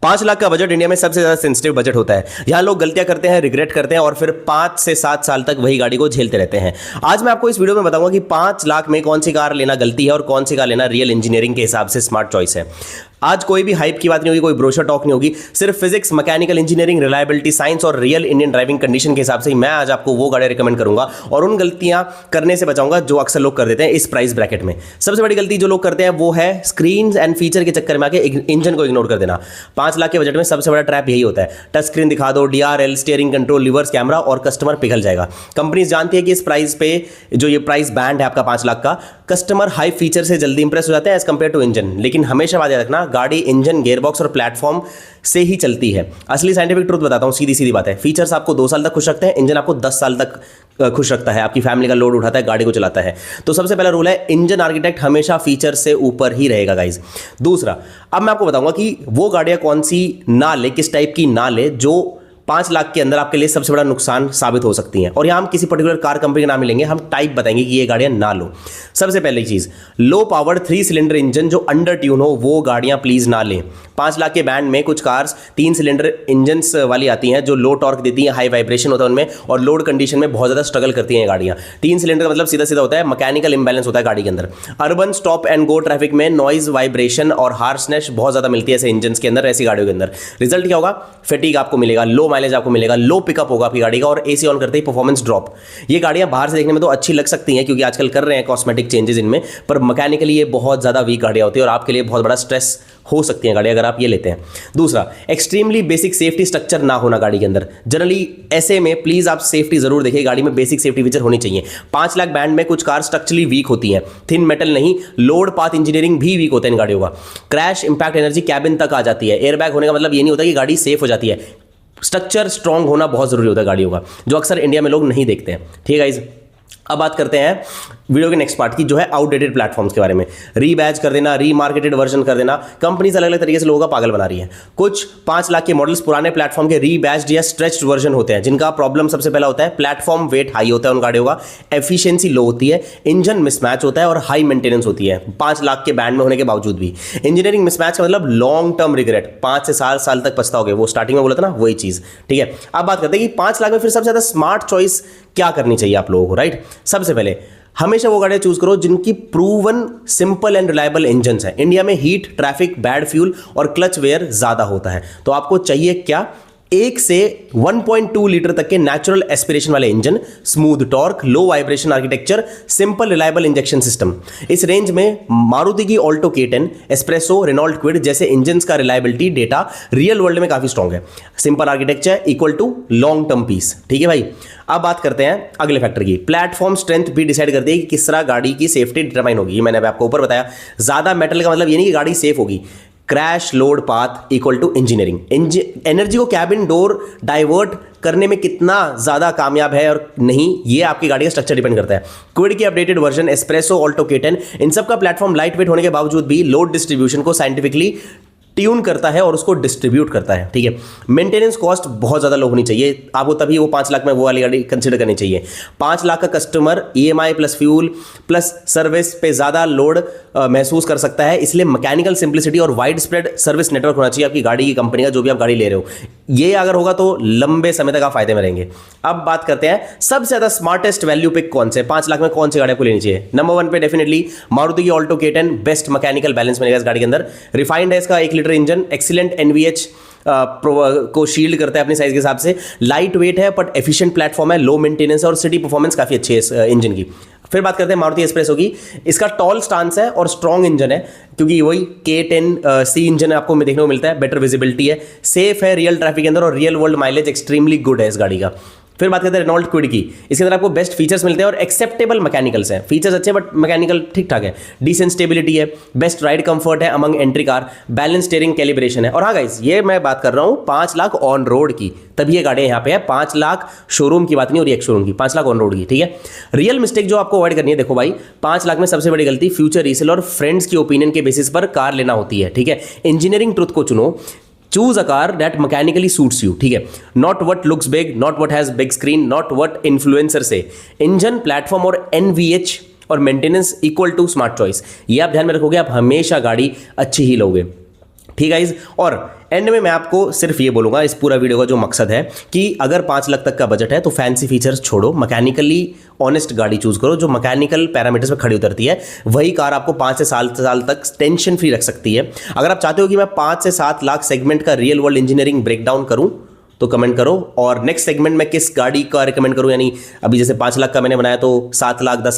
5 लाख का budget India में सबसे ज्यादा सेंसिटिव बजट होता है। यहाँ लोग गलतियां करते हैं, रिग्रेट करते हैं और फिर 5 से 7 साल तक वही गाड़ी को झेलते रहते हैं। आज मैं आपको इस वीडियो में बताऊंगा कि 5 लाख में कौन सी कार लेना गलती है और कौन सी कार लेना रियल इंजीनियरिंग के हिसाब से स्मार्ट चॉइस है। आज कोई भी हाइप की बात नहीं होगी, कोई ब्रोशर टॉक नहीं होगी, सिर्फ physics, mechanical engineering, reliability, science और रियल इंडियन ड्राइविंग कंडीशन के हिसाब से मैं आज आपको वो गाड़ी रिकमेंड करूंगा और उन गलतियां करने से बचाऊंगा जो अक्सर लोग कर देते हैं इस प्राइस ब्रैकेट में। सबसे बड़ी गलती जो लोग करते हैं वो है स्क्रीन एंड फीचर के चक्कर में आके इंजन को इग्नोर कर देना। 5 लाख के बजट में सबसे बड़ा ट्रैप यही होता है, टच स्क्रीन दिखा दो, DRL, steering control, reverse camera और कस्टमर पिघल जाएगा। कंपनी जानती है कि इस प्राइस पे जो ये प्राइस बैंड है आपका 5 लाख का, कस्टमर हाई फीचर से जल्दी इंप्रेस हो जाते हैं एज कंपेयर टू इंजन। लेकिन हमेशा बात याद रखना, गाड़ी इंजन, गियरबॉक्स और प्लेटफॉर्म से ही चलती है। असली साइंटिफिक ट्रूथ बताता हूं, सीधी सीधी बात है, फीचर्स आपको 2 साल तक खुश रखते हैं, इंजन आपको 10 साल तक खुश रखता है, आपकी फैमिली का लोड उठाता है, गाड़ी को चलाता है। तो सबसे पहला रूल है, इंजन आर्किटेक्ट हमेशा फीचर से ऊपर ही रहेगा गाइज। दूसरा, अब मैं आपको बताऊंगा कि वो गाड़ियां कौन सी ना ले, किस टाइप की ना ले जो 5 लाख के अंदर आपके लिए सबसे बड़ा नुकसान साबित हो सकती हैं। और यहां हम किसी पर्टिकुलर कार कंपनी का नाम लेंगे, हम टाइप बताएंगे कि ये गाड़ियां ना लो। सबसे पहली चीज, लो पावर्ड 3 सिलेंडर इंजन जो अंडर ट्यून हो वो गाड़ियां प्लीज ना लें। 5 लाख के बैंड में कुछ कार्स 3 सिलेंडर इंजन वाली आती हैं जो लो टॉर्क देती हैं, हाई वाइब्रेशन होता है उनमें और लोड कंडीशन में बहुत ज्यादा स्ट्रगल करती हैं गाड़ियां। 3 सिलेंडर का मतलब सीधा सीधा होता है मैकेनिकल इंबैलेंस होता है गाड़ी के अंदर। Urban stop and go traffic में नॉइज, वाइब्रेशन और हार्शनेस बहुत ज्यादा मिलती है ऐसे इंजन के अंदर, ऐसी गाड़ियों के अंदर। रिजल्ट क्या होगा? फैटिग आपको मिलेगा, लो माइलेज आपको मिलेगा, लो पिकअप होगा आपकी गाड़ी का और एसी ऑन करते ही परफॉर्मेंस ड्रॉप। ये गाड़ियां बाहर से देखने में तो अच्छी लग सकती हैं क्योंकि आजकल कर रहे हैं कॉस्मेटिक चेंजेस इनमें, पर मैकेनिकली ये बहुत ज्यादा वीक गाड़ियां होती है और आपके लिए बहुत बड़ा स्ट्रेस हो सकती हैं गाड़ी अगर आप ये लेते हैं। दूसरा, एक्सट्रीमली बेसिक सेफ्टी स्ट्रक्चर ना होना गाड़ी के अंदर। जनरली ऐसे में प्लीज आप सेफ्टी जरूर देखिए, गाड़ी में बेसिक सेफ्टी फीचर होनी चाहिए। 5 लाख बैंड में कुछ कार स्ट्रक्चरली वीक होती हैं, थिन मेटल नहीं, लोड पाथ इंजीनियरिंग भी वीक होता है इन गाड़ियों का। क्रैश इंपैक्ट एनर्जी कैबिन तक आ जाती है। एयरबैग होने का मतलब ये नहीं होता कि गाड़ी सेफ हो जाती है, स्ट्रक्चर स्ट्रांग होना बहुत जरूरी होता है गाड़ियों का, जो अक्सर इंडिया में लोग नहीं देखते हैं। ठीक है गाइस, अब बात करते हैं वीडियो के नेक्स्ट पार्ट की, जो है आउटडेटेड प्लेटफॉर्म्स के बारे में। रीबैज कर देना, रीमार्केटेड वर्जन कर देना, कंपनीज अलग अलग तरीके से लोगों का पागल बना रही है। कुछ 5 लाख के मॉडल्स पुराने प्लेटफॉर्म के रीबैज्ड या स्ट्रेच्ड वर्जन होते हैं, जिनका प्रॉब्लम सबसे पहला होता है प्लेटफॉर्म वेट हाई होता है उन गाड़ियों का, एफिशिएंसी लो होती है, इंजन मिसमैच होता है और हाई मेंटेनेंस होती है 5 लाख के बैंड में होने के बावजूद भी। इंजीनियरिंग मिसमैच का मतलब लॉन्ग टर्म रिग्रेट, 5 से 7 साल तक पछताओगे, वो स्टार्टिंग में बोला था ना, वही चीज। ठीक है, अब बात करते हैं कि 5 लाख में फिर सबसे ज्यादा स्मार्ट चॉइस क्या करनी चाहिए आप लोगों को, राइट? सबसे पहले हमेशा वो गाड़ियां चूज करो जिनकी proven simple and reliable engines हैं। इंडिया में हीट, ट्रैफिक, बैड फ्यूल और क्लच वेयर ज्यादा होता है, तो आपको चाहिए क्या? 1 से 1.2 लीटर तक के नेचुरल एस्पिरेशन वाले engine, smooth torque, low vibration architecture, simple reliable injection system. इस रेंज में मारुति की Alto K10, Espresso, Renault Kwid जैसे इंजन्स का रिलायबिलिटी डेटा रियल वर्ल्ड में काफी स्ट्रॉन्ग है। Simple architecture equal to long term peace. ठीक है भाई, अब बात करते हैं अगले फैक्टर की। प्लेटफॉर्म स्ट्रेंथ भी डिसाइड करती है कि किस तरह गाड़ी की सेफ्टी डिटरमाइन होगी। ये मैंने अभी आपको ऊपर बताया, ज्यादा मेटल का मतलब ये नहीं कि गाड़ी सेफ होगी। Crash load path equal to engineering, energy को कैबिन डोर डाइवर्ट करने में कितना ज्यादा कामयाब है और नहीं, ये आपकी गाड़ी का स्ट्रक्चर डिपेंड करता है। क्विड की updated version, espresso, Alto K10, इन सब का प्लेटफॉर्म लाइट वेट होने के बावजूद भी लोड डिस्ट्रीब्यूशन को साइंटिफिकली ट्यून करता है और उसको डिस्ट्रीब्यूट करता है। ठीक है, मेंटेनेंस कॉस्ट बहुत ज्यादा लो होनी चाहिए आपको, तभी वो 5 लाख में वो वाली गाड़ी कंसिडर करनी चाहिए। 5 लाख का customer EMI plus fuel plus service पे ज्यादा लोड महसूस कर सकता है, इसलिए मैकेनिकल सिंप्लिसिटी और वाइड स्प्रेड सर्विस नेटवर्क होना चाहिए आपकी गाड़ी की कंपनी का, जो भी आप गाड़ी ले रहे हो। ये अगर होगा तो लंबे समय तक आप फायदे में रहेंगे। अब बात करते हैं सबसे ज्यादा स्मार्टेस्ट वैल्यू पिक कौन से 5 लाख में कौन सी गाड़ी को लेनी चाहिए। नंबर 1 पे डेफिनेटली मारुति की Alto K10, best mechanical balance मिलेगा इस गाड़ी के अंदर। रिफाइंड है इसका 1 लीटर इंजन, एक्सीलेंट NVH को शील्ड करता है अपने साइज के हिसाब से, लाइट वेट है बट एफिशिएंट प्लेटफॉर्म है, लो मेंटेनेंस है और सिटी परफॉर्मेंस काफी अच्छी है इस इंजन की। फिर बात करते हैं मारुति एक्सप्रेस होगी, इसका टॉल स्टांस है और स्ट्रॉन्ग इंजन है क्योंकि वही K10C इंजन आपको में देखने को मिलता है, बेटर विजिबिलिटी है, सेफ है रियल ट्रैफिक के अंदर और real world mileage extremely good है इस गाड़ी का। फिर बात करते हैं रेनॉल्ट क्विड की, इसके अंदर आपको बेस्ट फीचर्स मिलते हैं और एक्सेप्टेबल मैकेनिकल्स हैं, फीचर्स अच्छे बट मैकेनिकल ठीक ठाक है, डिसेंट स्टेबिलिटी है, बेस्ट राइड कंफर्ट है among entry car, balance steering calibration है। और हाँ गाइस, ये मैं बात कर रहा हूं 5 लाख ऑन रोड की, तभी ये गाड़ियां यहाँ पे है। 5 लाख शोरूम की बात नहीं हो रही, एक शोरूम की, 5 लाख ऑन रोड की। ठीक है, रियल मिस्टेक जो आपको अवॉइड करनी है, देखो भाई 5 लाख में सबसे बड़ी गलती फ्यूचर रीसेल और फ्रेंड्स की ओपिनियन के बेसिस पर कार लेना होती है। ठीक है, इंजीनियरिंग ट्रुथ को चुनो, choose a car that mechanically suits you, ठीक है, not what looks big, not what has big screen, not what influencer say। Engine, platform और NVH और maintenance equal to smart choice, ये आप ध्यान में रखोगे, आप हमेशा गाड़ी अच्छी ही लोगे। ठीक है गाइस। और एंड में मैं आपको सिर्फ ये बोलूंगा, इस पूरा वीडियो का जो मकसद है कि अगर 5 लाख तक का बजट है तो फैंसी फीचर्स छोड़ो, मैकेनिकली ऑनेस्ट गाड़ी चूज करो जो मैकेनिकल पैरामीटर्स में खड़ी उतरती है। वही कार आपको 5 से 7 साल तक टेंशन फ्री रख सकती है। अगर आप चाहते हो कि मैं 5 से 7 लाख सेगमेंट का रियल वर्ल्ड इंजीनियरिंग ब्रेकडाउन करूं तो कमेंट करो, और नेक्स्ट सेगमेंट में किस गाड़ी का रिकमेंड करूं, यानी अभी जैसे 5 लाख का मैंने बनाया तो 7 लाख 10